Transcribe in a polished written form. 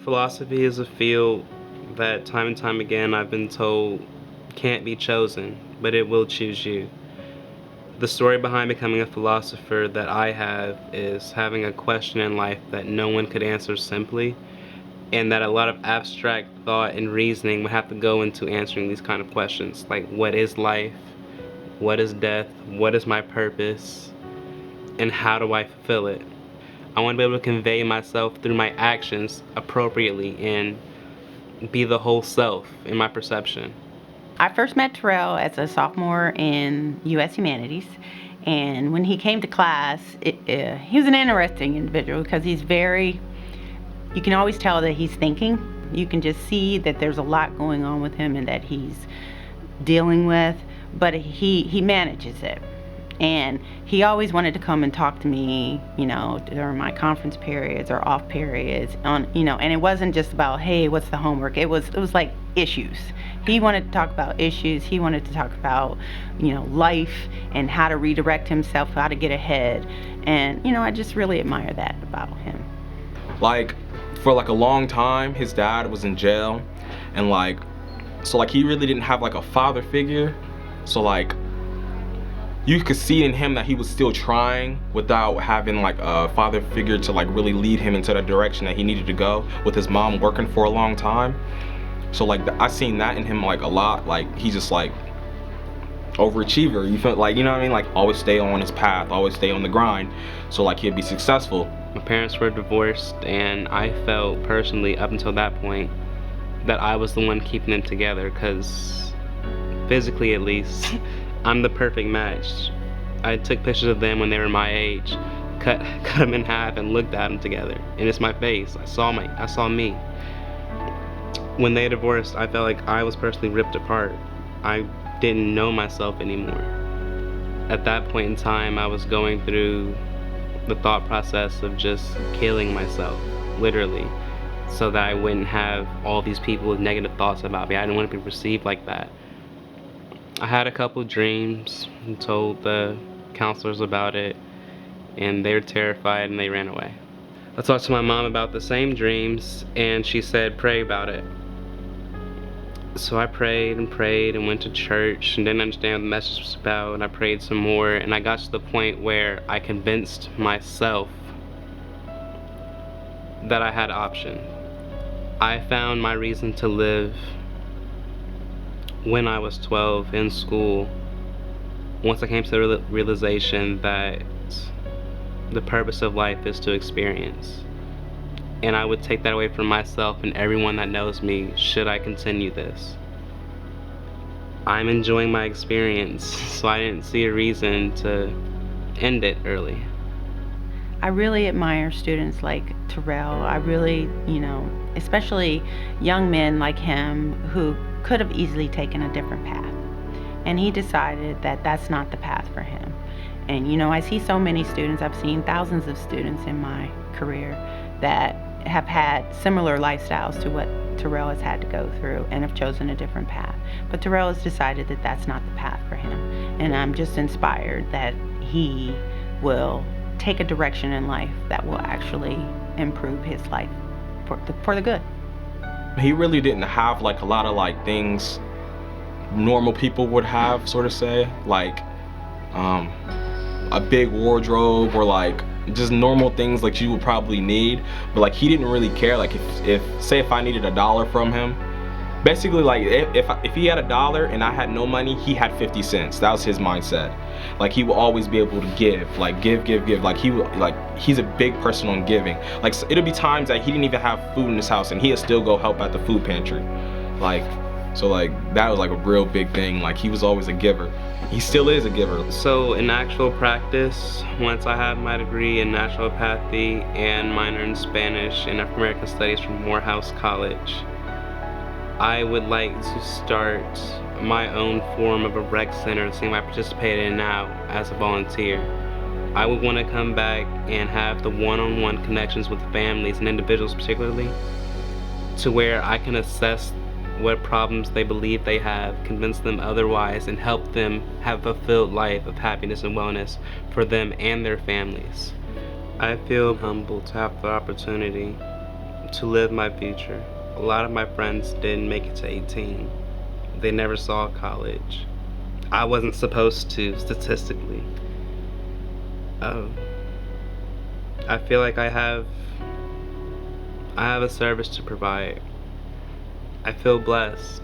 Philosophy is a field that time and time again I've been told can't be chosen, but it will choose you. The story behind becoming a philosopher that I have is having a question in life that no one could answer simply, and that a lot of abstract thought and reasoning would have to go into answering these kind of questions, like what is life, what is death, what is my purpose, and how do I fulfill it? I want to be able to convey myself through my actions appropriately and be the whole self in my perception. I first met Terrell as a sophomore in U.S. Humanities, and when he came to class, he was an interesting individual because he's very, you can always tell that he's thinking. You can just see that there's a lot going on with him and that he's dealing with, but he manages it. And he always wanted to come and talk to me, during my conference periods or off periods and it wasn't just about, hey, what's the homework? It was like issues. He wanted to talk about issues. He wanted to talk about, life and how to redirect himself, how to get ahead. And, I just really admire that about him. For a long time, his dad was in jail, and he really didn't have a father figure. So you could see in him that he was still trying without having a father figure to really lead him into the direction that he needed to go, with his mom working for a long time. So I seen that in him a lot. He's just overachiever. You feel you know what I mean? Always stay on his path, always stay on the grind, so he'd be successful. My parents were divorced, and I felt personally up until that point that I was the one keeping them together, because physically at least I'm the perfect match. I took pictures of them when they were my age, cut them in half and looked at them together, and it's my face. I saw me. When they divorced, I felt like I was personally ripped apart. I didn't know myself anymore. At that point in time, I was going through the thought process of just killing myself, literally, so that I wouldn't have all these people with negative thoughts about me. I didn't want to be perceived like that. I had a couple dreams and told the counselors about it, and they were terrified and they ran away. I talked to my mom about the same dreams, and she said, pray about it. So I prayed and went to church and didn't understand what the message was about, and I prayed some more, and I got to the point where I convinced myself that I had option. I found my reason to live when I was 12 in school, once I came to the realization that the purpose of life is to experience. And I would take that away from myself and everyone that knows me should I continue this. I'm enjoying my experience, so I didn't see a reason to end it early. I really admire students like Terrell. I really, especially young men like him who could have easily taken a different path. And he decided that that's not the path for him. And I see so many students, I've seen thousands of students in my career that have had similar lifestyles to what Terrell has had to go through and have chosen a different path. But Terrell has decided that that's not the path for him. And I'm just inspired that he will take a direction in life that will actually improve his life for the good. He really didn't have a lot of things normal people would have, sort of say, a big wardrobe or just normal things you would probably need, but he didn't really care. If I needed $1 from him, basically if he had $1 and I had no money, he had 50 cents. That was his mindset. He would always be able to give, give. He's a big person on giving. It'll be times that he didn't even have food in his house and he'll still go help at the food pantry. So that was a real big thing. He was always a giver. He still is a giver. So in actual practice, once I have my degree in naturopathy and minor in Spanish and African American Studies from Morehouse College, I would like to start my own form of a rec center, the same I participate in now as a volunteer. I would want to come back and have the one-on-one connections with families and individuals particularly, to where I can assess what problems they believe they have, convince them otherwise, and help them have a fulfilled life of happiness and wellness for them and their families. I feel humbled to have the opportunity to live my future. A lot of my friends didn't make it to 18. They never saw college. I wasn't supposed to, statistically. Oh, I feel like I have a service to provide. I feel blessed.